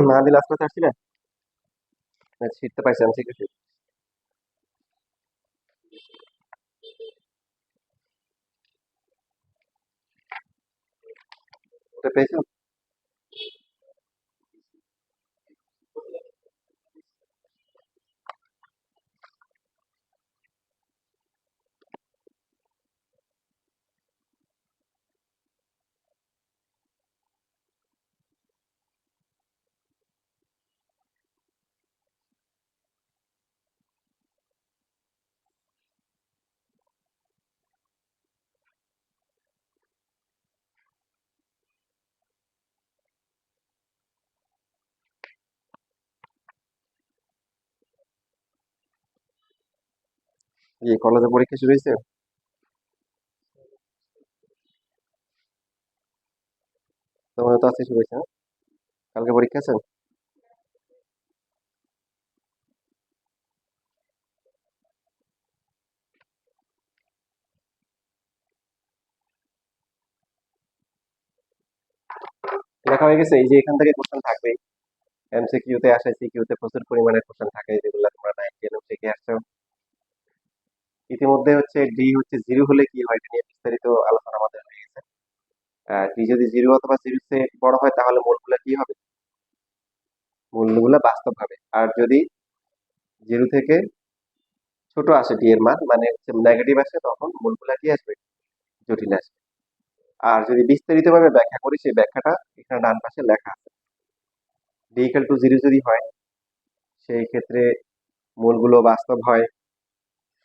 মাহাদিল আসপাতে আসছিলেন? শিখতে পাইছি আমি শিখেছি। ওটা পেয়েছো? এই কলেজে পরীক্ষা শুরু হয়েছে? তোমার তো আজকে শুরু হয়েছে না? কালকে পরীক্ষা আছে? লেখা হয়ে গেছে? এই যে এখান থেকে কোশ্চেন থাকবে, এমসিকিউ তে আসে, সিকিউ তে প্রচুর পরিমাণে কোশ্চেন থাকে, যেগুলো তোমরা 9 10 শিখে আসছো। ইতিমধ্যে হচ্ছে ডি হচ্ছে জিরো হলে কি হয় এটা নিয়ে বিস্তারিত আলোচনা আমাদের হয়ে গেছে। ডি যদি জিরো অথবা জিরো সে বড় হয় তাহলে মূলগুলো কি হবে? মূলগুলো বাস্তব হবে। আর যদি জিরো থেকে ছোট আসে ডি এর মান, মানে হচ্ছে নেগেটিভ আসে, তখন মূলগুলা কি আসবে? জটিল আসবে। আর যদি বিস্তারিত ভাবে ব্যাখ্যা করি, সেই ব্যাখ্যাটা এখানে ডান পাশে লেখা আছে। ডি ইকুয়াল টু জিরো যদি হয়, সেই ক্ষেত্রে মূলগুলো বাস্তব হয়,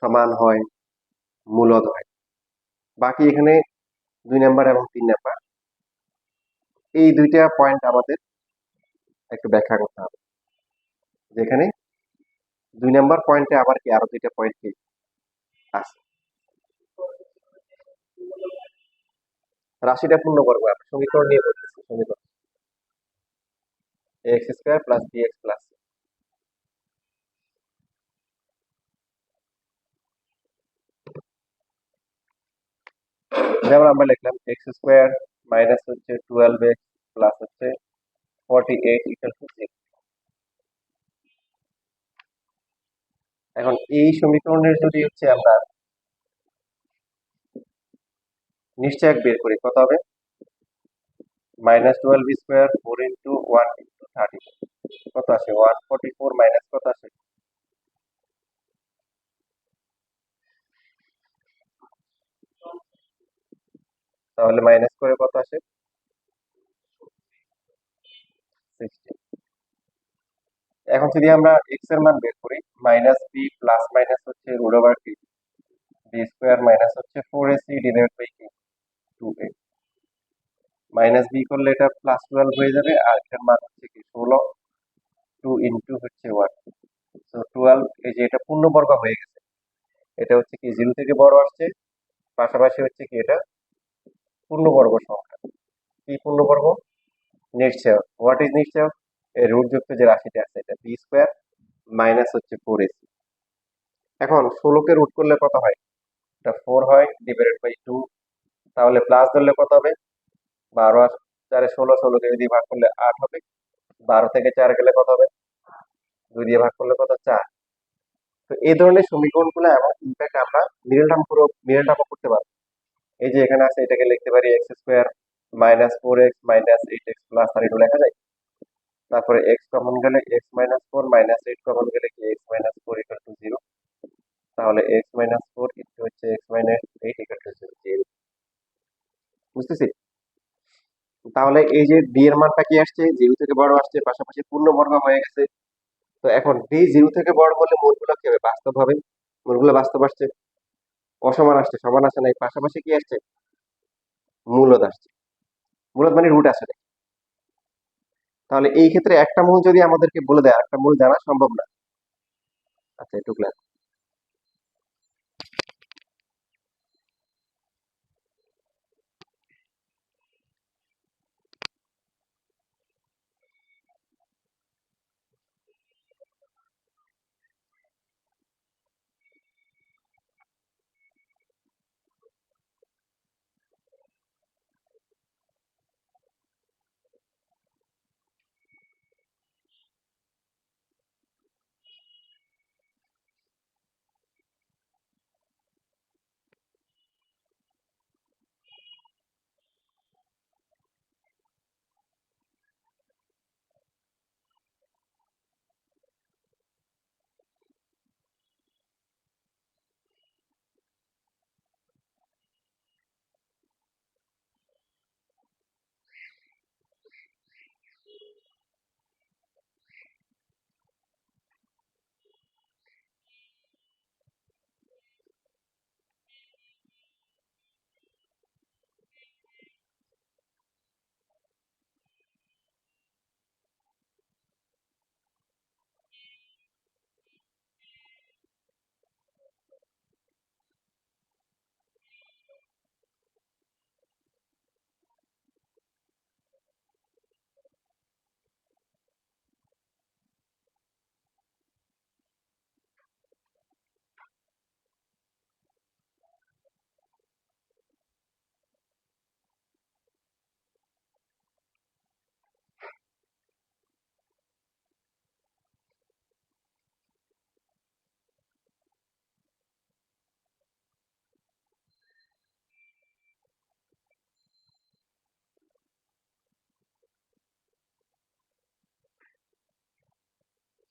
সমান হয়, মূলদ হয়। বাকি এখানে 2 নাম্বার এবং 3 নাম্বার, এই দুইটা পয়েন্ট আমাদের একটু ব্যাখ্যা করতে হবে। যেখানে 2 নাম্বার পয়েন্টে আবার কি আরো দুইটা পয়েন্ট কি আছে। রাশিটা পূর্ণবর্গ, আমরা সমীকরণ নিয়ে বলতেছি। সমীকরণ X square plus B X plus, যেমন আমরা লিখলাম এক্স স্কোয়ার মাইনাস হচ্ছে 12x প্লাস হচ্ছে 48 ইকুয়াল টু 0। এখন এই সমীকরণের যদি হচ্ছে আমরা নিশ্চয়ক বের করি, কত হবে? -12 স্কোয়ার 4 ইন্টু 1 ইন্টু 30 কত আসে? 144 মাইনাস কত আসে? তাহলে মাইনাস করে কত আসে? 60। এখন যদি আমরা এক্স এর মান বের করি, মাইনাস বি প্লাস মাইনাস হচ্ছে root over B, B square minus হচ্ছে 4ac ডিভাইড বাই কি 2a, মাইনাস বি করলে এটা প্লাস 12 হয়ে যাবে, আর এটার মান হচ্ছে কি 16, 2 ইন্টু হচ্ছে 1, তো 12। এই যে এটা পূর্ণবর্গ হয়ে গেছে, এটা হচ্ছে কি 0 থেকে বড় আসছে, পাশাপাশি হচ্ছে কি এটা পূর্ণবর্গ সংখ্যা। কি পূর্ণবর্গ? নিশ্চয়। হোয়াট ইজ নিশ্চয়? এই রুট যুক্ত যে রাশিটা আছে এটা বি স্কোয়ার মাইনাস হচ্ছে 4ac। এখন 16 কে রুট করলে কত হয়? এটা 4 হয় ডিভাইডেড বাই 2, তাহলে প্লাস ধরলে কত হবে? 12 আর 4 16, 16 কে যদি ভাগ করলে 8 হবে, 12 থেকে 4 গেলে কত হবে? 2 দিয়ে ভাগ করলে কত? 4। তো এই ধরনের সমীকরণগুলো এবং ইনফ্যাক্ট আমরা মিডল টার্মও করতে পারবো। এই যে এখানে আছে, এটাকে লিখতে পারি x square minus 4x minus 8x plus 32 লেখা যায়। তারপরে এক্স কমন গেলে এক্স মাইনাস 4 মাইনাস 8 কমন গেলে কি এক্স মাইনাস 4 ইকুয়াল টু 0, তাহলে এক্স মাইনাস 4 ইন্টু হচ্ছে এক্স মাইনাস 8 ইকুয়াল টু 0। বুঝতেছি? তাহলে এই যে ডি এর মানটা কি আসছে? 0 থেকে বড় আসছে, পাশাপাশি পূর্ণবর্গ হয়ে গেছে। তো এখন ডি 0 থেকে বড় হলে মূলগুলো কি হবে? বাস্তব হবে। মূলগুলো বাস্তব আসছে, অসমান আসছে, সমান আসে নাই, পাশাপাশি কি আসছে? মূলদ আসছে। মূলদ মানে রুট আসে নাই। তাহলে এই ক্ষেত্রে একটা মূল যদি আমাদেরকে বলে দেয়, একটা মূল জানা সম্ভব না। আচ্ছা, একটু ক্লাস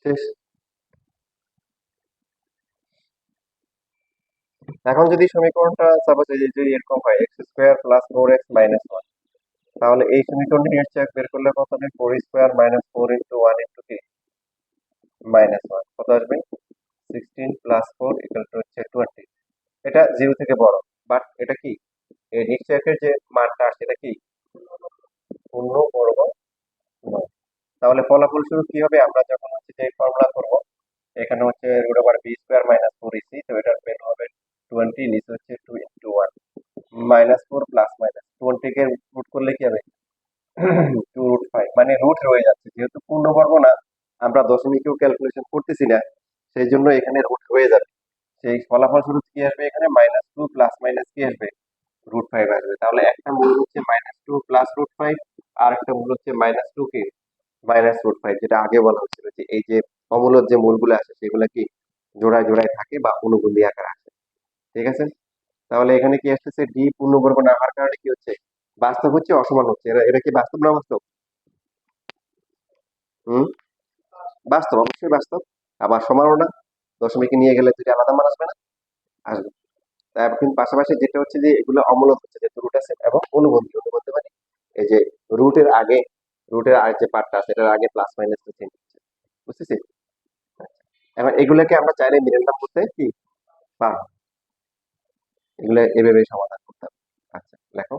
শেষ। এখন যদি সমীকরণটা সাপোজ যদি এরকম হয় x square plus 4x minus 1, তাহলে এই সমীকরণটি নিশ্চয় বের করলে কত হবে? 4 স্কোয়ার মাইনাস 4 ইন্টু 1 ইন্টু কি মাইনাস 1 কত আসবে? 16 প্লাস 4 ইকুয়াল টু হচ্ছে 20। এটা 0 থেকে বড়, বাট এটা কি এই নিশ্চয়কের যে মানটা আসছে এটা কি পূর্ণবর্গ নয়। তাহলে ফলাফল স্বরূপ কি হবে? আমরা যখন হচ্ছে যে ফর্মুলা করব, এখানে হচ্ছে root over B square minus four AC, তো এটার ভ্যালু হবে 20, নিচে হচ্ছে 2 × 1 -4 প্লাস মাইনাস 20 কে রুট করলে কি হবে 2√5, মানে রুট রয়ে যাচ্ছে, যেহেতু পূর্ণবর্গ না আমরা দশমিকেও ক্যালকুলেশন করতেছি না, সেই জন্য এখানে রুট হয়ে যাবে। সেই ফলাফল স্বরূপ কি আসবে, এখানে -2 প্লাস মাইনাস কি আসবে, √5 আসবে। তাহলে একটা মূল হচ্ছে -2 প্লাস √5, আর একটা মূল হচ্ছে -2 কি -√5, যেটা আগে বলা হচ্ছিল যে এই যে অমূলদ যে মূলগুলো আছে সেগুলো কি জোড়ায় জোড়ায় থাকে বা অনুবন্ধী আকার আসে। ঠিক আছে, তাহলে এখানে কি আসতেছে, ডি পূর্ণবর্গ না হওয়ার কারণে কি হচ্ছে, বাস্তব হচ্ছে অসমান হচ্ছে, এরা এরা কি বাস্তব না বাস্তব? হুম, বাস্তব, অবশ্যই বাস্তব। আবার সমানও না, দশমিকে নিয়ে গেলে দুইটা আলাদা মান আসবে না, আসবে। তার কিন্তু পাশাপাশি যেটা হচ্ছে যে এগুলো অমূলক হচ্ছে, যেহেতু রুট আছে, এবং অনুবন্ধী, অনুবন্ধী মানে এই যে রুটের আগে, রুটের আর যে পার্টটা আছে এটার আগে প্লাস মাইনাস চেঞ্জ হচ্ছে, বুঝতেছি? এখন এগুলোকে আমরা চাইলে মিডল টার্ম করতে কি পারবো, এগুলো এভাবে সমাধান করতে হবে। আচ্ছা লেখো।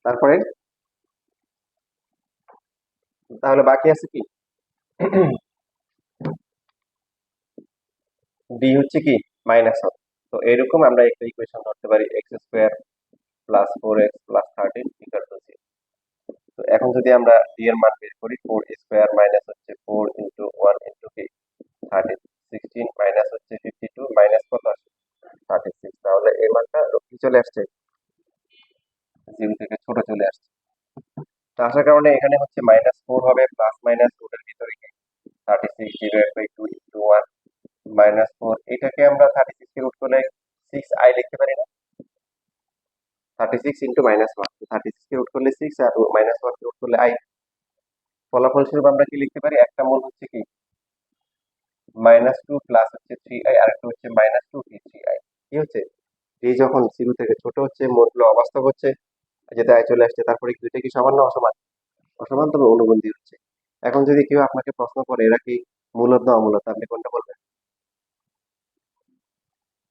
তারপরে তাহলে বাকি আছে কি, ডি হচ্ছে কি -1। তো এরকম আমরা একটা ইকুয়েশন ধরতে পারি, x² plus 4x plus 13 equal to 0। তো এখন যদি আমরা ডি এর মান বের করি, 4² মাইনাস হচ্ছে 4 ইন্টু 1 ইন্টু কি 13, 16 মাইনাস হচ্ছে 52 মাইনাস কত আসে 36, তাহলে এই মানটা কি চলে আসছে, 0 থেকে ছোট চলে আসছে। তো আসার কারণে এখানে হচ্ছে -4 হবে, প্লাস মাইনাস রুটের ভিতরে কি 36 ডিভাইড বাই 2 ইন্টু 1 -4, এটাকে আমরা 36 কে রুট করলে 6i লিখতে পারি না, 36 ইন্টু -1, 36 কে রুট করলে 6 আর -1 কে রুট করলে i। ফলাফল স্বরূপ আমরা কি লিখতে পারি, একটা মূল হচ্ছে কি -2 প্লাস হচ্ছে 3i, আর একটা হচ্ছে -2 কি 3i। কি হচ্ছে, এই যখন 0 থেকে ছোট হচ্ছে, মোটগুলো অবাস্তব হচ্ছে, যেটা i চলে আসছে, তারপরে কি দুইটা কি সমান না অসমান, অসমান, তবে অনুবন্ধী হচ্ছে। এখন যদি কেউ আপনাকে প্রশ্ন করে এরা কি মূলদ না অমূলদ, আপনি কোনটা বলবেন?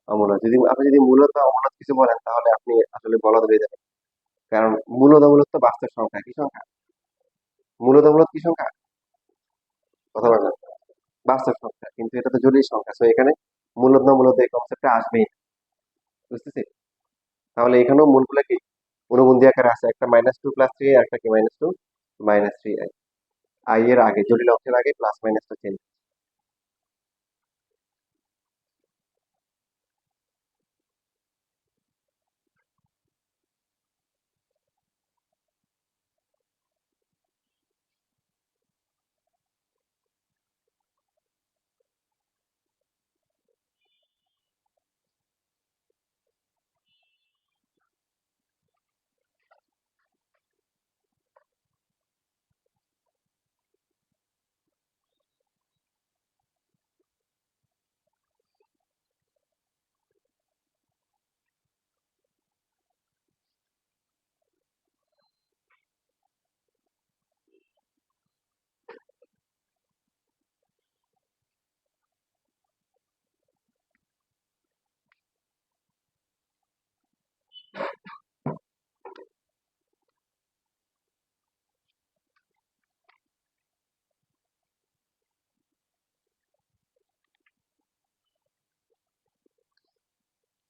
অমূলদ। যদি আপনি যদি মূলদ বা অমূলদ কিছু বলেন তাহলে আপনি আসলে বলদ হয়ে যাবেন, কারণ মূলদ অমূলদ তো বাস্তব সংখ্যা, কি সংখ্যা, মূলদ অমূলদ কি সংখ্যা, কথা বলেন না? বাস্তব সংখ্যা, কিন্তু এটা তো জটিল সংখ্যা, তো এখানে মূলদ না মূলদ এই কনসেপ্টটা আসবেই না, বুঝতেছি? তাহলে এখানেও মূলগুলো কি অনুবন্ধী আকারে আছে, একটা -2 প্লাস 3i, আর একটা কি -2 -3i, i এর আগে জটিল অংশের আগে প্লাস মাইনাসটা চেঞ্জ।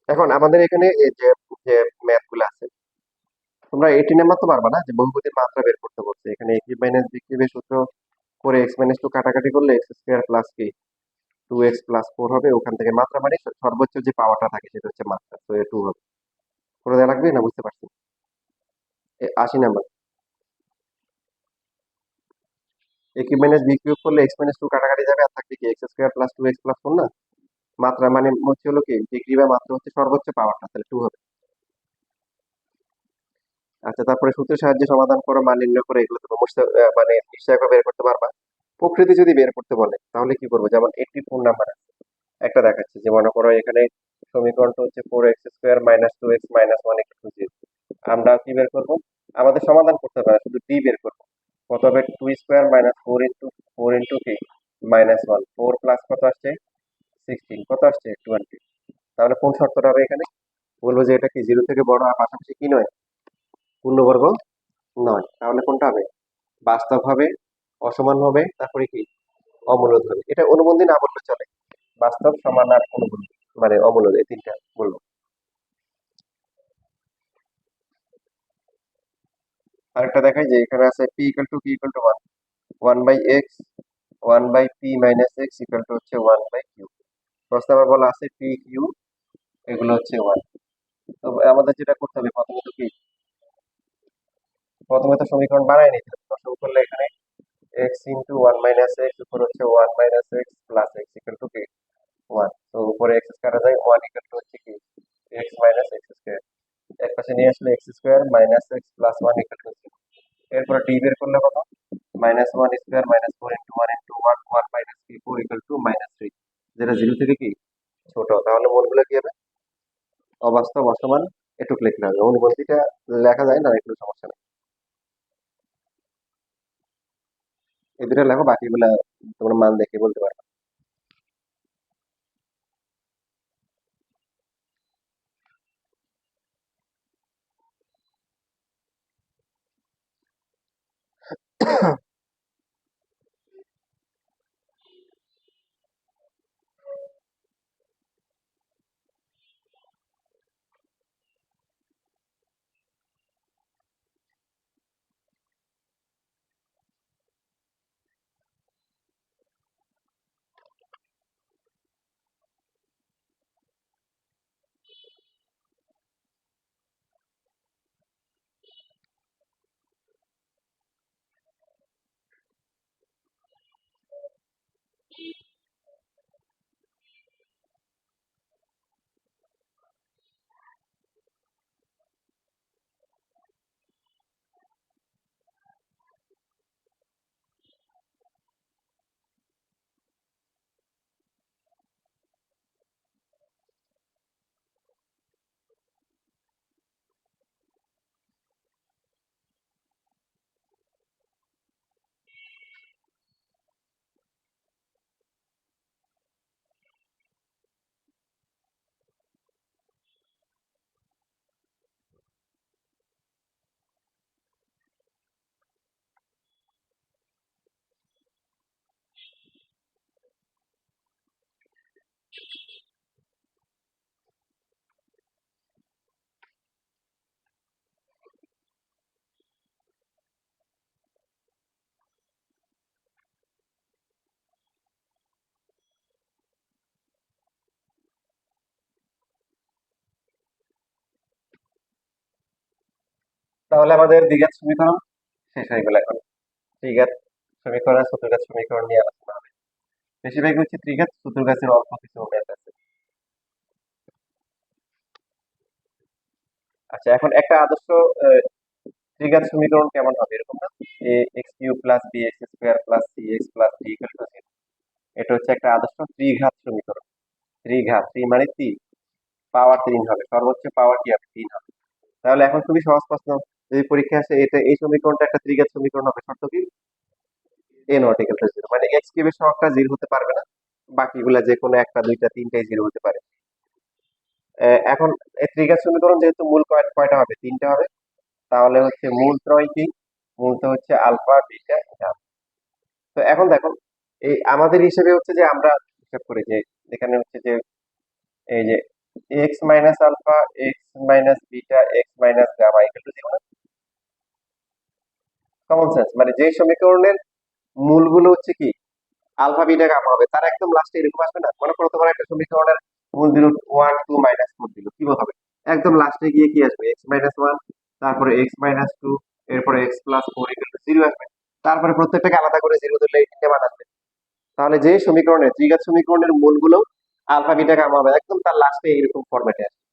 এখন আমাদের এখানে এই যে যে ম্যাথ গুলো আছে, তোমরা 18 নাম্বার তো পারবা না, যে বহুপদীর মাত্রা বের করতে বলছে, এখানে a³ - b³ সূত্র করে x - 2 কাটাকাটি করলে x² প্লাস কি 2x+4 হবে, ওখান থেকে মাত্রা মানে সর্বোচ্চ যে পাওয়ারটা থাকে সেটা হচ্ছে মাত্রা, তো এ 2 হবে। করে দেওয়া লাগবে না, বুঝতে পারছি? 80 নাম্বার। a³ - b³ করলে x - 2 কাটাকাটি যাবে, আর থাকবে কি x² + 2x+4 না। মাত্রা মানে হচ্ছে হলো কি ডিগ্রি বা মাত্রা হচ্ছে সর্বোচ্চ পাওয়ারটা, তাহলে 2 হবে। আচ্ছা, তারপরে সূত্রের সাহায্যে সমাধান করো, মান নির্ণয় করে, এগুলো তো মানে নিশ্চয়ই বের করতে পারবা। প্রকৃতি যদি বের করতে বলে তাহলে কি করবো? যেমন 84 নাম্বার একটা দেখাচ্ছে, যে মনে করো এখানে সমীকরণটা হচ্ছে 4x² - 2x - 1 = 0। আমরা কি বের করব? আমাদের সমাধান করতে হবে না, শুধু ডি বের করবো। কত হবে? 2² - 4 * 4 * কি -1, 4 প্লাস কত আসছে 16, কত আসছে 20। তাহলে কোন শর্তটা হবে এখানে? বলবো যে এটা কি 0 থেকে বড় আর পাশাপাশি কি নয়, পূর্ণবর্গ নয়। তাহলে কোনটা হবে? বাস্তব হবে, অসমান হবে, তারপরে কি অমূলদ হবে। এটা অনুবন্ধী না বললে চলে, বাস্তব, সমান আর অনুবন্ধী মানে অমূলদ, এই তিনটা বলবো। আরেকটা দেখাই, যে এখানে আছে p = q = 1, 1/x 1/p - x হচ্ছে 1/q। প্রশ্নে আবার বলা আছে p q এগুলো হচ্ছে 1। তো আমাদের যেটা করতে হবে, প্রথমে তো সমীকরণ বানায় নিতে হবে। দশম করলে এখানে x * 1 - x উপর হচ্ছে 1 - x প্লাস x কি 1। তো উপরে x কাটা যায়, 1 হচ্ছে কি x - x²। এক পাশে নিয়ে আসলে x² - x প্লাস 1 0। এরপরে ডি বের করলে কত? -1² - 4 * 1 * 1 1 - p4 = -3, যেটা 0 থেকে কি ছোট। তাহলে মূলগুলো কি হবে? অবাস্তব, অসমান, এটুক লিখলে হবে। অনুবন্ধীটা লেখা যায় না, একটু সমস্যা নেই। এই দুটো লেখো, বাকিগুলা তোমরা মান দেখে বলতে পারবে। তাহলে আমাদের দ্বিঘাত সমীকরণ শেষ হয়ে গেল। এখন ত্রিঘাত সমীকরণ, চতুর্ঘাত সমীকরণ নিয়ে আলোচনা হবে। বেশিরভাগ হচ্ছে ত্রিঘাত, চতুর্ঘাতের অল্প কিছু ম্যাথ আছে। আচ্ছা, এখন একটা আদর্শ ত্রিঘাত সমীকরণ কেমন হবে? এরকম না, যে x³ + bx² + cx + d = 0। এটা হচ্ছে একটা আদর্শ ত্রিঘাত সমীকরণ। ত্রিঘাত, ত্রি মানে 3, পাওয়ার 3 হবে, সর্বোচ্চ পাওয়ার কি হবে? 3 হবে। তাহলে এখন খুবই সহজ প্রশ্ন, যদি পরীক্ষা আসে, এটা এই সমীকরণটা একটা ত্রিঘাত সমীকরণ হবে, শর্ত কি? a ≠ 0, মানে x³ এর সহগটা 0 হতে পারবে না, বাকিগুলা যে কোনো একটা, দুইটা, তিনটাই 0 হতে পারে। এখন এই ত্রিঘাত সমীকরণ যেহেতু মূল কয়টা হবে? 3টা হবে। তাহলে হচ্ছে মূল ত্রয় কি? মূলটা হচ্ছে আলফা, বিটা, গামা। তো এখন দেখো, এই আমাদের হিসেবে হচ্ছে যে আমরা হিসাব করি যে এখানে হচ্ছে যে এই যে x - alpha, x - beta, x - gamma = 0 না? কমন সেন্স, মানে যে সমীকরণের মূলগুলো হচ্ছে কি আলফা বিটা গামা হবে, তার একদম লাস্টে এরকম আসবে না? মনে করো তোমার একটা সমীকরণের মূল দিল 1 2 -4 দিল, কি হবে? একদম লাস্টে গিয়ে কি আসবে? x-1, তারপরে x-2, এরপরে x+4 = 0 আসবে। তারপরে প্রত্যেকটাকে আলাদা করে 0 ধরলে এই তিনটে মান আসবে। তাহলে যে সমীকরণের দ্বিঘাত সমীকরণের মূলগুলো আলফা বিটা গামা হবে, একদম তার লাস্টে এইরকম ফরম্যাটে আসবে।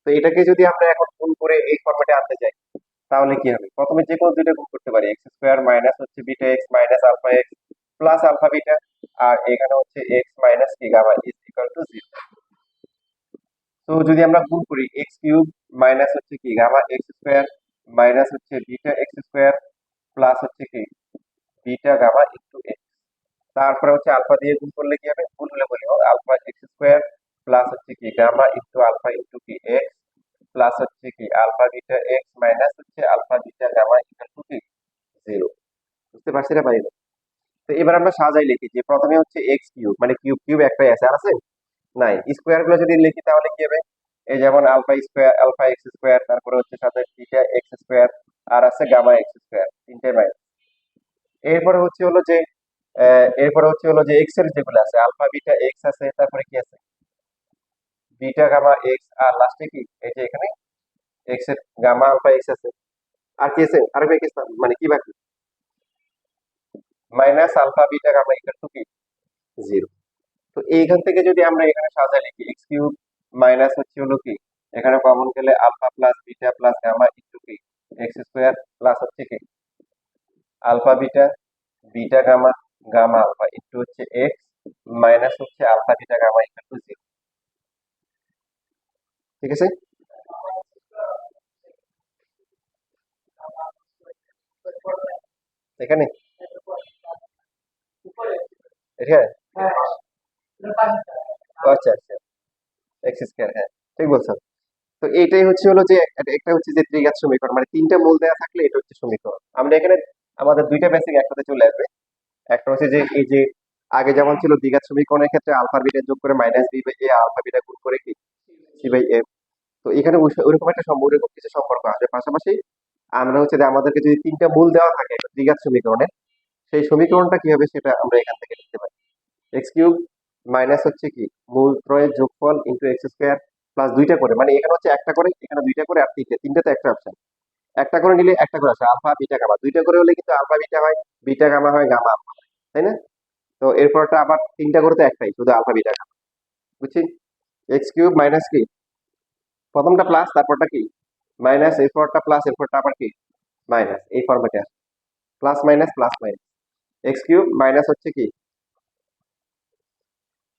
তো এটাকে যদি আমরা এখন গুণ করে এই ফরম্যাটে আনতে চাই, তাহলে কি হবে? প্রথমে যে কোনো দুইটা গুণ করতে পারি, এক্স স্কোয়ার মাইনাস হচ্ছে beta x minus alpha x plus alpha beta, আর এখানে হচ্ছে এক্স মাইনাস কি গামা ইজ ইকুয়াল টু 0। তো যদি আমরা গুণ করি, এক্স কিউব মাইনাস হচ্ছে কি গামা এক্স স্কোয়ার মাইনাস হচ্ছে বিটা এক্স স্কোয়ার প্লাস হচ্ছে কি বিটা গামা ইন্টু এক্স, তারপরে হচ্ছে আলফা দিয়ে গুণ করলে কি হবে? গুণ হলে বলি আলফা এক্স স্কোয়ার প্লাস হচ্ছে কি গামা ইন্টু আলফা ইন্টু কি এক্স প্লাস হচ্ছে কি আলফা বিটা এক্স মাইনাস হচ্ছে alpha beta gamma equal to কি 0। বুঝতে পারছি না পারি? তো এবার আমরা সাজাই লিখি যে প্রথমে হচ্ছে এক্স কিউব, মানে কিউব কিউব একটাই আছে, আর আছে নাই। স্কোয়ার গুলো যদি লিখি তাহলে কি হবে? এই যেমন alpha square alpha X square, তারপরে হচ্ছে সাথে বিটা এক্স স্কোয়ার, আর আছে গামা এক্স স্কোয়ার, তিনটে মাইনাস। এরপরে হচ্ছে হলো যে এরপরে হচ্ছে হলো যে এক্স এর যেগুলো আছে, আলফা বিটা এক্স আছে, তারপরে কি আছে বিটা গামা এক্স, আর লাস্টে কি এই যে এখানে এক্স এর গামা আলফা এক্স আছে। আর কি আছে? আর কি আছে? মানে কি বাকি? Minus alpha beta gamma equal to কি 0। তো এইখান থেকে যদি আমরা এখানে সাজাই লিখি এক্স কিউব মাইনাস হচ্ছে হলো কি, এখানে কমন গেলে alpha plus beta plus gamma into কি এক্স স্কোয়ার প্লাস হচ্ছে কি alpha beta beta gamma gamma alpha into হচ্ছে এক্স মাইনাস হচ্ছে alpha beta gamma equal to 0। ঠিক আছে? এখানে এখানে আচ্ছা আচ্ছা, এক্স স্কোয়ার, হ্যাঁ ঠিক বলছো। তো এইটাই হচ্ছে হলো যে একটা হচ্ছে যে ত্রিঘাত সমীকরণ, মানে তিনটা মূল দেওয়া থাকলে এটা হচ্ছে সমীকরণ। আমরা এখানে আমাদের দুইটা বেসিক একসাথে চলে আসবে। একটা হচ্ছে যে এই যে আগে যেমন ছিল দ্বিঘাত সমীকরণের ক্ষেত্রে আলফা বিটা যোগ করে minus B by A, alpha beta গুণ করে কি সি বাই এ। তো এখানে ওইরকম একটা ওইরকম কিছু সম্পর্ক আসবে। পাশাপাশি আমরা হচ্ছে যে আমাদেরকে যদি তিনটা মূল দেওয়া থাকে একটা দ্বিঘাত সমীকরণের, সেই সমীকরণটা কি হবে সেটা আমরা এখান থেকে লিখতে পারি। এক্স কিউব মাইনাস হচ্ছে কি মূল ত্রয়ের যোগফল ইন্টু এক্স স্কোয়ার প্লাস দুইটা করে, মানে এখানে হচ্ছে একটা করে, এখানে দুইটা করে, আর তিনটে, তিনটে তো একটা অপশন। একটা করে নিলে একটা করে আসে আলফা বিটা গামা, দুইটা করে হলে কিন্তু আলফা বিটা হয়, বিটা গামা হয়, গামা আলফা হয়, তাই না? তো এরপরটা আবার তিনটা করে তো একটাই, শুধু আলফা বিটা গামা। বুঝছি? এক্স কিউব মাইনাস কি প্রথমটা প্লাস, তারপরটা কি মাইনাস, এরপরটা প্লাস, এরপরটা আবার কি মাইনাস, এই ফরম্যাটে আসে plus minus plus minus. X cube minus হচ্ছে কি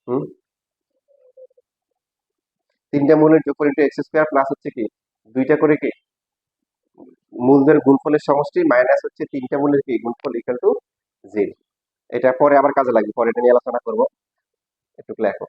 হুম তিনটা মূলের যোগফল ইন্টু এক্স স্কোয়ার প্লাস হচ্ছে কি দুইটা করে কি মূলদের গুণফলের সমষ্টি মাইনাস হচ্ছে তিনটা মূলের কি গুণফল ইকুয়াল টু 0। এটা পরে আবার কাজে লাগবে, পরে এটা নিয়ে আলোচনা করবো, একটু লেখো।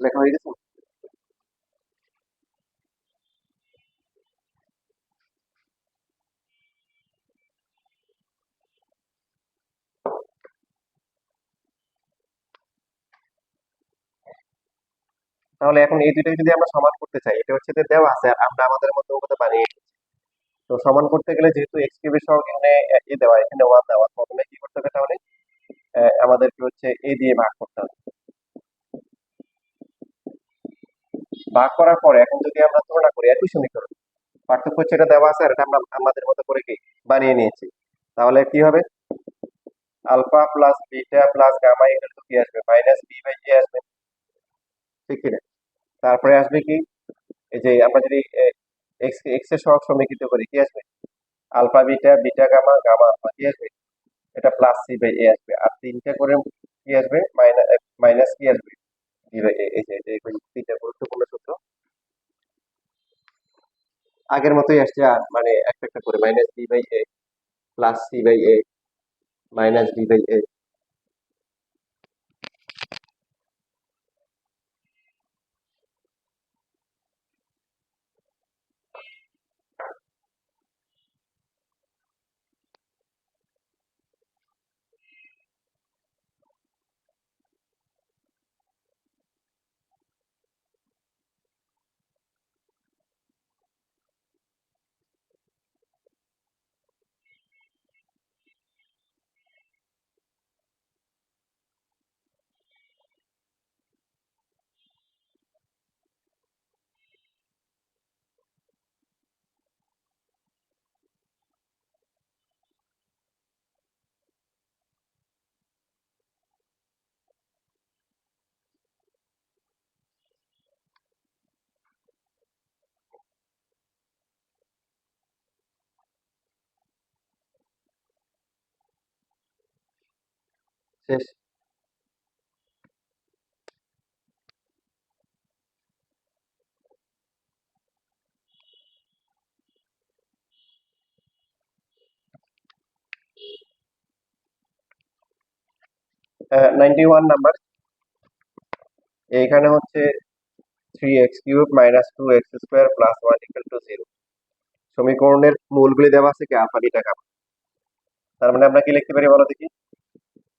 লেখা হয়ে গেছে। তাহলে এখন এই দুইটাকে যদি আমরা সমান করতে চাই, এটা হচ্ছে যে দেওয়া আছে আর আমরা আমাদের মতো মতো বানিয়ে নিচ্ছি। তো সমান করতে গেলে যেহেতু এক্স কিউবের সহগ এখানে দেওয়া, এখানে ওয়ান দেওয়া, প্রথমে কি করতে হবে তাহলে আমাদেরকে হচ্ছে এ দিয়ে ভাগ করতে হবে। ভাগ করার পরে এখন যদি আমরা তুলনা করি একই সমীকরণ, পার্থক্য হচ্ছে এটা দেওয়া আছে আর এটা আমরা আমাদের মতো করে কি বানিয়ে নিয়েছি। তাহলে কি হবে, alpha plus beta plus gamma equal to কি আসবে, মাইনাস বি বাই এ আসবে, ঠিক কিনা? তারপরে আসবে কি, এই যে আমরা যদি এক্স এক্স এর সহগ সমীকৃত করি কি আসবে, alpha beta beta gamma gamma alpha কি আসবে, এটা প্লাস সি বাই এ আসবে। আর তিনটা করে কি আসবে, মাইনাস মাইনাস কি আসবে, বি বাই এ। এই যে তিনটা গুরুত্বপূর্ণ সূত্র আগের মতোই আসছে, আর মানে একটা একটা করে minus B by a plus c by a minus B by a. শেষ। 91 নাম্বার, এইখানে হচ্ছে 3x³ minus 2x² plus 1 equal to 0। সমীকরণের মূলগুলি দেওয়া আছে কি আলফা বিটা গামা। তার মানে আমরা কি লিখতে পারি বলো দেখি,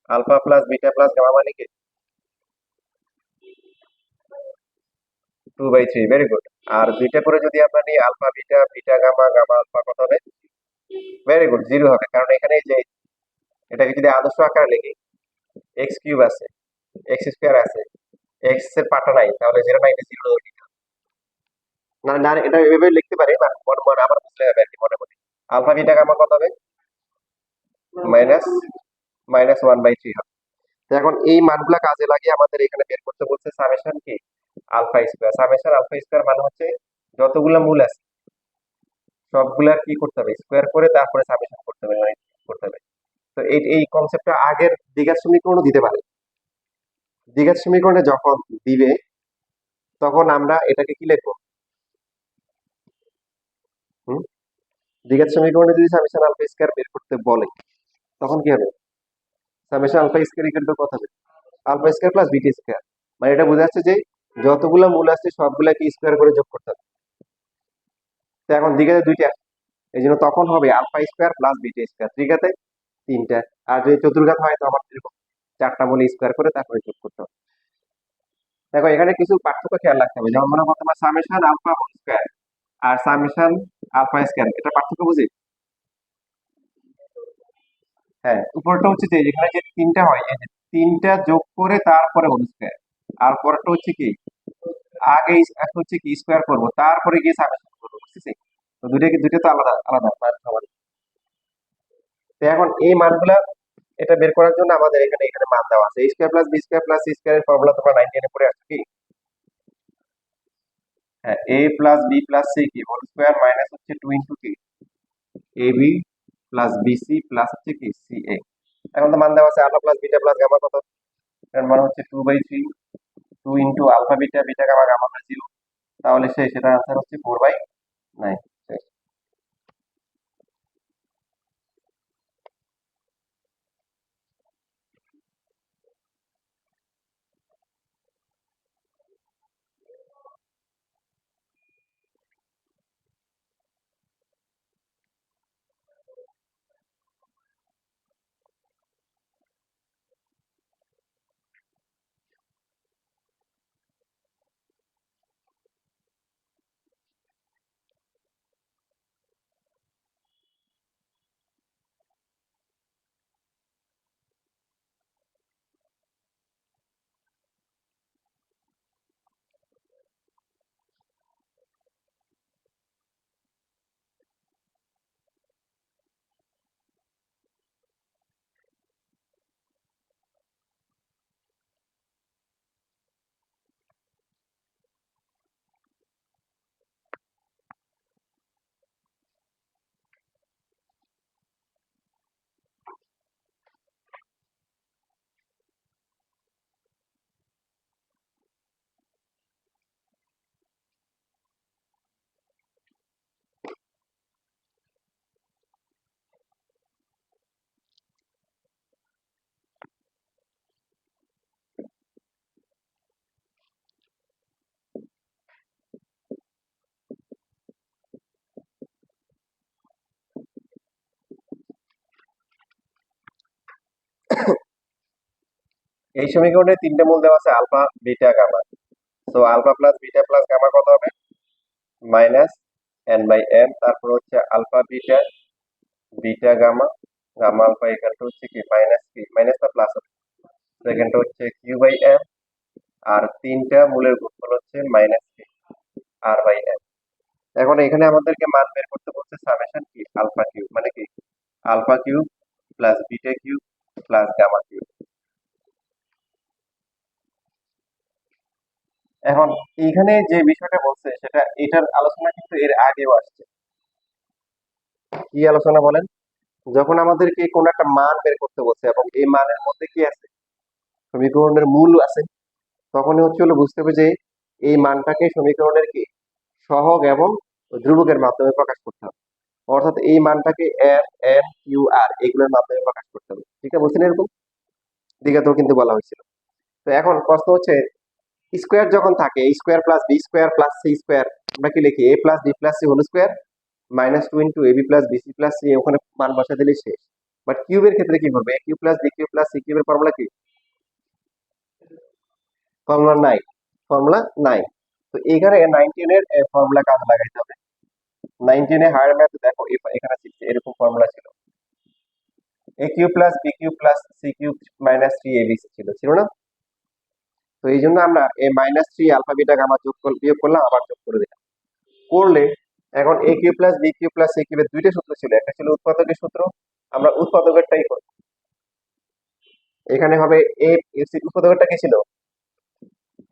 alpha plus beta plus gamma মানে কি 2/3, ভেরি গুড। আর দুইটা করে যদি আমরা নিই alpha beta beta gamma gamma alpha কত হবে, ভেরি গুড, 0 হবে। কারণ এখানে এই যে এটাকে যদি আদর্শ আকারে লিখি, x³ আছে, x² আছে, x এর পাটা নাই, তাহলে 0 নাই, 0 না না, এটা এভাবে লিখতে পারি বা মনে মনে আমার বুঝলে হবে আর কি, মনে মনে আলফা বিটা গামা কত হবে, মাইনাস মাইনাস 1/3 হবে। তো এখন এই মানগুলা কাজে লাগিয়ে আমাদের এখানে বের করতে বলছে সামেশন কি alpha square. Summation alpha square মানে হচ্ছে যতগুলা মূল আছে সবগুলা কি করতে হবে, স্কয়ার করে তারপরে সামেশন করতে হবে, মানে করতে হবে। তো এই কনসেপ্টটা আগের দ্বিঘাত সমীকরণও দিতে পারে। দ্বিঘাত সমীকরণে যখন দিবে তখন আমরা এটাকে কি লিখবো, হুম, দ্বিঘাত সমীকরণে যদি সামেশন আলফা স্কয়ার বের করতে বলে তখন কি হবে, summation alpha square equal to কত হবে, alpha square plus beta square. মানে এটা বোঝা যাচ্ছে যে যতগুলা মূল আছে সবগুলা কি স্কয়ার করে যোগ করতে হবে। তো এখন দ্বিঘাতে দুইটা, এই জন্য তখন হবে alpha square plus beta square, দ্বিঘাতে তিনটা। আর যদি চতুর্ঘাত হয় তো আবার এরকম চারটা মূল স্কয়ার করে তারপরে যোগ করতে হবে। দেখো এখানে কিছু পার্থক্য খেয়াল রাখতে হবে, যেমন মনে করতে পারো সামেশন আলফা হোল স্কয়ার আর সামেশন আলফা স্কয়ার, এটা পার্থক্য বুঝি। হ্যাঁ, উপরটা হচ্ছে যে যেখানে যে তিনটা হয়, এই যে তিনটা যোগ করে তারপরে হোল স্কয়ার, আর পরেরটা হচ্ছে কি আগে হচ্ছে কি স্কয়ার করব তারপরে গিয়ে সামেশন করবো, বুঝতেছি? তো দুইটা তো আলাদা আলাদা মান সমান। তো এখন এই মানগুলা এটা বের করার জন্য আমাদের এখানে এখানে মান দেওয়া আছে, a square plus b square plus c square এর ফর্মুলা তোমরা 9 এ পড়ে আসছো কি, হ্যাঁ, a plus b plus c কি হোল স্কয়ার মাইনাস হচ্ছে 2 ইনটু কি a b plus b c plus হচ্ছে কি সি এ। এখন তো মান দেওয়া আছে alpha plus beta plus gamma কত, এর মান হচ্ছে 2/3, 2 into alpha beta beta gamma gamma by 0। তাহলে সেটা আনসার হচ্ছে 4/9। এই সমীকরণে তিনটে মূল দেওয়া আছে আলফা বিটা গামা। তো alpha plus beta plus gamma কত হবে? মাইনাস এন বাই এম, তারপর হচ্ছে alpha beta beta gamma gamma alpha, এখানটা হচ্ছে কি মাইনাস, কি মাইনাস না প্লাস হবে, সেকেন্ডটা হচ্ছে কিউ বাই এম, আর তিনটা মূলের গুণফল হচ্ছে মাইনাস কি আর বাই এম। এখন এখানে আমাদেরকে মান বের করতে বলছে সামেশন কি আলফা কিউব, মানে কি alpha cube plus beta cube plus gamma cube. এখন এইখানে যে বিষয়টা বলছে সেটা, এটার আলোচনা কিন্তু এর আগেও আসছে। কি আলোচনা বলেন? যখন আমাদেরকে কোন একটা মান বের করতে বলছে এবং এই মানের মধ্যে কি আছে, সমীকরণের মূল আছে, তখনই হচ্ছে হলো বুঝতে হবে যে এই মানটাকে সমীকরণের কি সহগ এবং ধ্রুবকের মাধ্যমে প্রকাশ করতে হবে। অর্থাৎ এই মানটাকে এফ এম কিউ আর এগুলোর মাধ্যমে প্রকাশ করতে হবে। ঠিক আছে, বলছেন এরকম দিঘাতেও কিন্তু বলা হয়েছিল। তো এখন প্রশ্ন হচ্ছে, স্কোয়ার যখন থাকে a square plus b square plus c square, আমরা কি লিখি a plus b plus c whole square minus two into a b plus b c plus c, ওখানে মান বসা দিলেই শেষ। বাট কিউবের ক্ষেত্রে কি করবে? A cube plus b cube plus সি কিউবের ফর্মুলা কি? ফর্মুলা নাই, ফর্মুলা নাই। তো এখানে 19 এর ফর্মুলা কাজে লাগাইতে হবে। 19 এ হায়ার ম্যাথ দেখো, এখানে শিখছে এরকম ফর্মুলা ছিল, a cube plus b cube plus c cube minus three a b ছিল, ছিল না? তো এই জন্য আমরা এই minus three alpha beta gamma বিয়োগ করলাম, আবার যোগ করে দিলাম। করলে এখন a cube plus b cube plus সি কিউবের দুইটা সূত্র ছিল, একটা ছিল উৎপাদকের সূত্র, আমরা উৎপাদকেরটাই করি। এখানে হবে এ, উৎপাদকেরটা কি ছিল?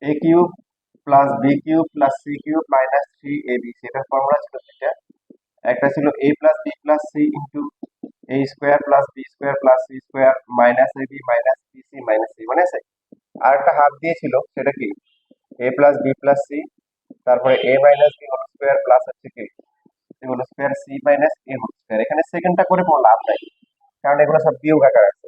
A cube plus b cube plus c cube minus three a b, সেটার ফর্মুলা ছিল দুইটা। একটা ছিল a plus b plus c into a square plus b square plus c square minus a b minus b c minus c, মানে আছে। আর একটা half দিয়েছিল, সেটা কি a plus b plus c, তারপরে a minus b whole square plus হচ্ছে কি a whole square C minus A whole square. এখানে সেকেন্ডটা করে কোনো লাভ নাই, কারণ এগুলো সব বিয়োগ আকার আছে।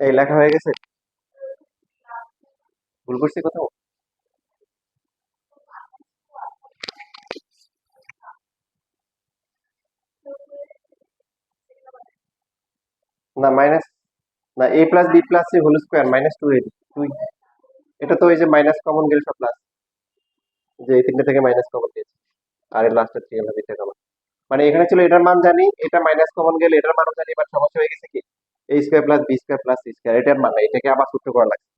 এই লেখা হয়ে গেছে? ভুল করছি কোথাও? না মাইনাস, না a plus b plus c whole square minus two a দুই। এটা তো ওই যে মাইনাস কমন গেলে সব প্লাস, যে এই তিনটে থেকে মাইনাস কমন গেছে, আর এর লাস্টের থেকে আমরা এটা কমন। মানে এখানে ছিল এটার মান জানি, এটা মাইনাস কমন গেলে এটার মানও জানি, এবার সমস্যা হয়ে গেছে কি a square plus b square plus c square এটার মান না, এটাকে আবার সূত্র করা লাগছে।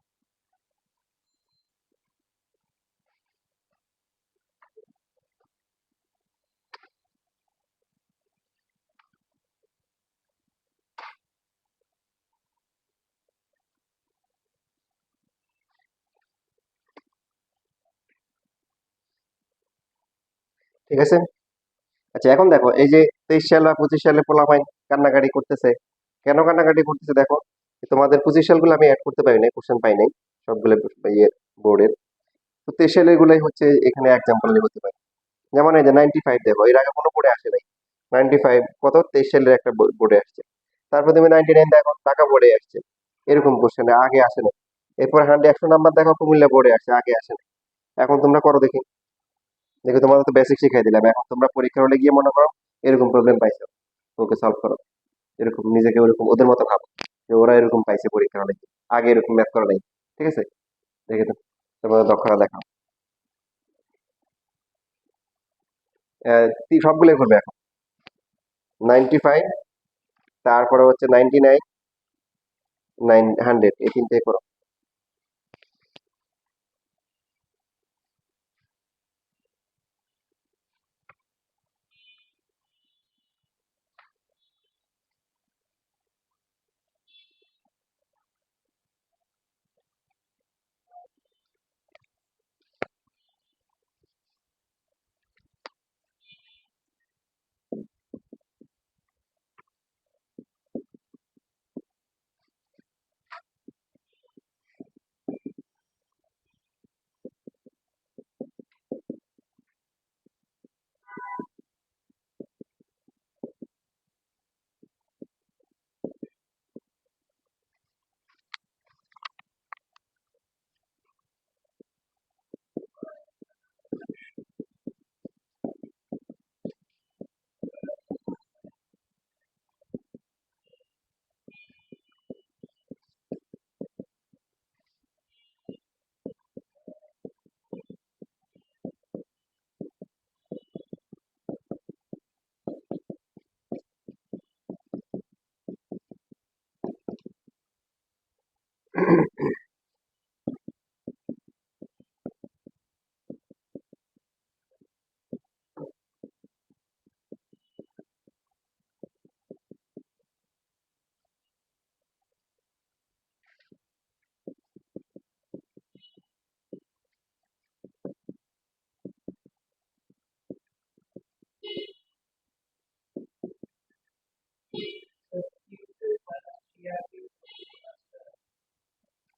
ঠিক আছে। আচ্ছা এখন দেখো এই যে 23 সাল বা 25 সালে পোলাপাইন কান্নাকাটি করতেছে, কেন কান্নাকাটি করতেছে দেখো। তোমাদের 25 সালগুলো আমি অ্যাড করতে পারি নাই, কোশ্চেন পাই নাই সবগুলো ইয়ে বোর্ডের। তো 23 সালের গুলাই হচ্ছে এখানে এক্সাম্পল হতে পারে। যেমন এই যে 95 দেখো, এর আগে কোনো বোর্ডে আসে নাই। 95 কত 23 সালের একটা বোর্ডে আসছে। তারপর তুমি 99 দেখো ঢাকা বোর্ডে আসছে, এরকম কোশ্চেন আগে আসে না। এরপর 100 নাম্বার দেখো কুমিল্লা বোর্ডে আসছে, আগে আসে না। এখন তোমরা করো দেখি, দেখো তোমাদের তো বেসিক শিখাই দিলাম, এখন তোমরা পরীক্ষার হলে গিয়ে মনে করো এরকম প্রবলেম পাইছো, ওকে সলভ করো। এরকম নিজেকে ওরকম ওদের মতো ভাবো যে ওরা এরকম পাইছে পরীক্ষার হলে গিয়ে। আগে এরকম ম্যাথ করা নাই। ঠিক আছে, দেখে তো তোমাদের দক্ষতা দেখাও। সবগুলোই করবে এখন। 95, তারপরে হচ্ছে 99, 100, এই তিনটে করো।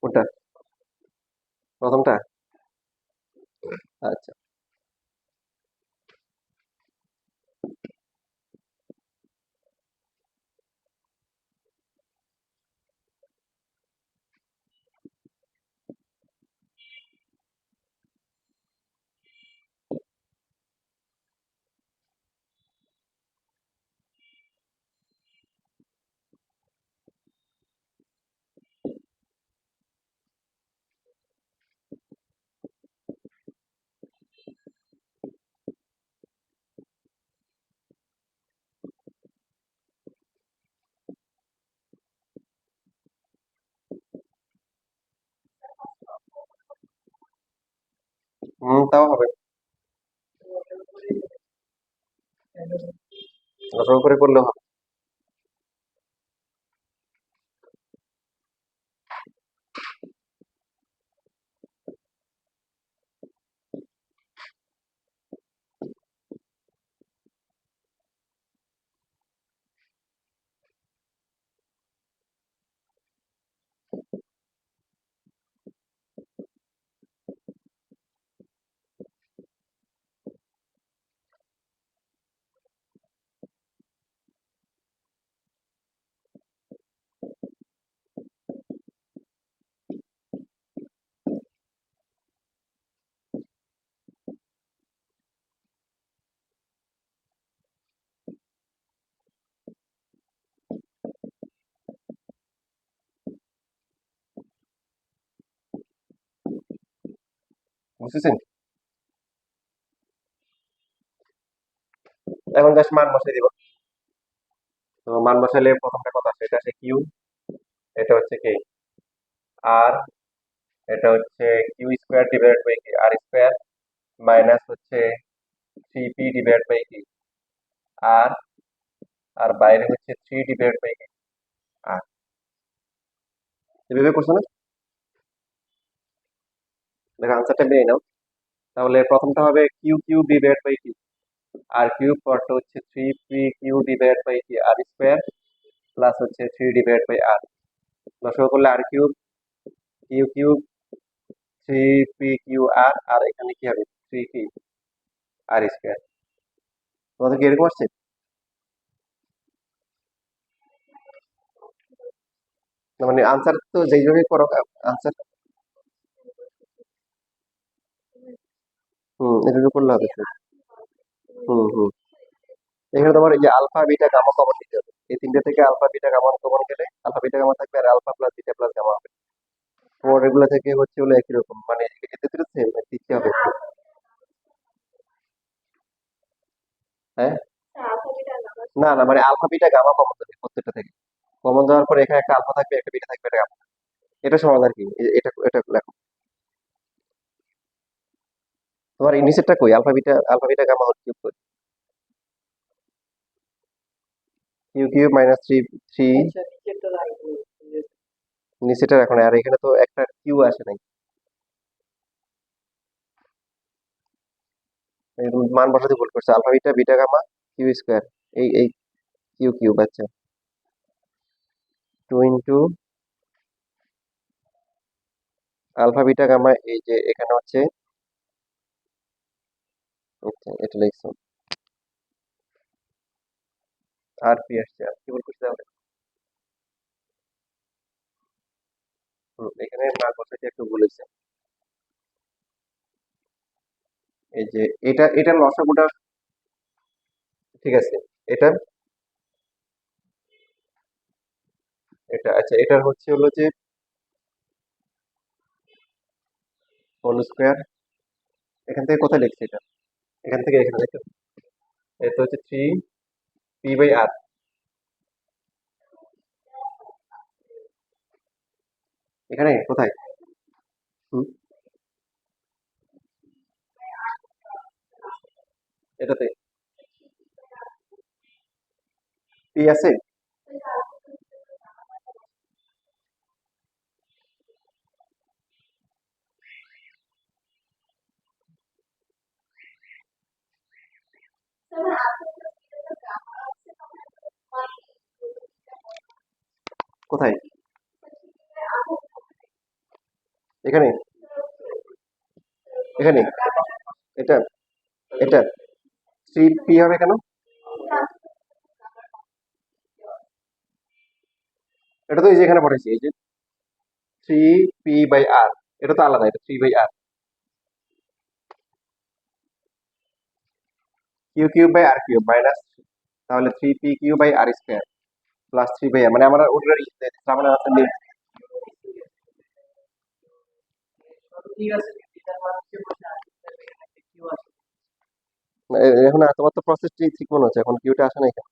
কোনটা? প্রথমটা? আচ্ছা। তাও হবে, ওটার উপরে করলেও হবে। বুঝতেছেন? এখন জাস্ট মান বসাই দিব। তো মান বসাইলে প্রথমটা কত আসে? এটা আসে কিউ, এটা হচ্ছে কি আর, এটা হচ্ছে কিউ স্কোয়ার ডিভাইডেড বাই কি আর স্কোয়ার, মাইনাস হচ্ছে থ্রি পি ডিভাইডেড বাই কি আর, আর বাইরে হচ্ছে থ্রি ডিভাইডেড বাই কি আর। এভাবে করছো না? দেখো আনসারটা বেরিয়ে নাও। তাহলে প্রথমটা হবে কিউ কিউ ডিভাইডেড বাই কি আর কিউব, পরটা হচ্ছে three p q divided by কি আর স্কোয়ার, প্লাস হচ্ছে থ্রি ডিভাইডেড বাই আর। লসাগু করলে r cube q cube three p q r, আর এখানে কি হবে থ্রি পি আর স্কোয়ার। তোমাদের কি এরকম আসছে? না মানে আনসার তো যেইভাবে করো আনসার। এটা করলে হবে। হুম হুম এখানে তোমার এই যে আলফা বিটা গামা কমন নিতে হবে। এই তিনটে থেকে আলফা বিটা গামা কমন গেলে আলফা বিটা গামা থাকবে, আর alpha plus beta plus gamma হবে। পর এগুলো থেকে হচ্ছে হলো একই রকম, মানে এতে তো সেম দিতে হবে। হ্যাঁ, না না মানে আলফা বিটা গামা কমন যাবে প্রত্যেকটা থেকে। কমন যাওয়ার পরে এখানে একটা আলফা থাকবে, একটা বিটা থাকবে, একটা গামা। এটা সমাধান কি এটা এটা লেখো। তোমার এই নিচেরটা কই? আলফা বিটা গামা হল কিউব কই? Q cube minus three three নিচেটা রাখো না, আর এখানে তো একটা কিউ আসে নাই। এই মান বসাতে ভুল করছে। Alpha beta beta gamma Q square, এই কিউ কিউব। আচ্ছা, two into alpha beta gamma, এই যে এখানে হচ্ছে, আচ্ছা এটা লিখছো আর পি আসছে, আর কি ভুল করছে তাহলে? এখানে মান বসাইতে একটু ভুল হয়েছে। এই যে এটা লসাগুটা ঠিক আছে। এটা এটা আচ্ছা, এটার হচ্ছে হলো যে হোল স্কোয়ার। এখান থেকে কোথায় লিখছি এটা? এখান থেকে এখানে দেখো, এটা হচ্ছে থ্রি পি বাই আর। এখানে কোথায়? হুম, এটাতে পি আছে। কোথায়? এখানে এখানে এটা এটা থ্রি পি হবে কেন? এটা তো এই যে এখানে পড়েছি, এই যে থ্রি পি বাই আর, এটা তো আলাদা, এটা three by r. Q cube by r cube minus, তাহলে three p q by r square plus three by r, মানে আমরা ওটার সামনে আছে নেই। এখন তোমার তো প্রসেসটি ঠিক মনে হচ্ছে, এখন কিউটা আসে না এখানে।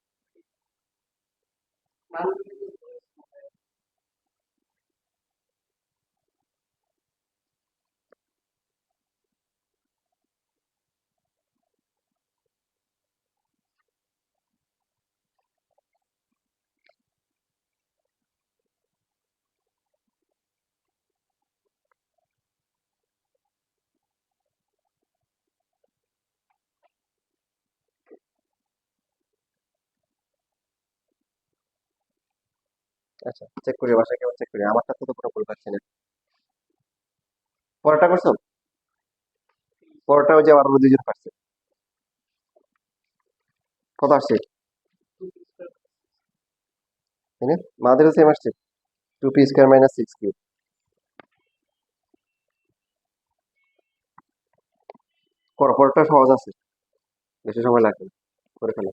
আচ্ছা চেক করি, বাসায় কেমন চেক করি, আমারটা তো কোনো ভুল পাচ্ছি না। পরেরটা করছো? পরেরটা ওই যে আবার দুজন পারছে। কত আসছে? তাই না? মাদেরও সেম আসছে, two P square minus six Q. করো, পরেরটা সহজ আছে, বেশি সময় লাগবে না, করে ফেলো।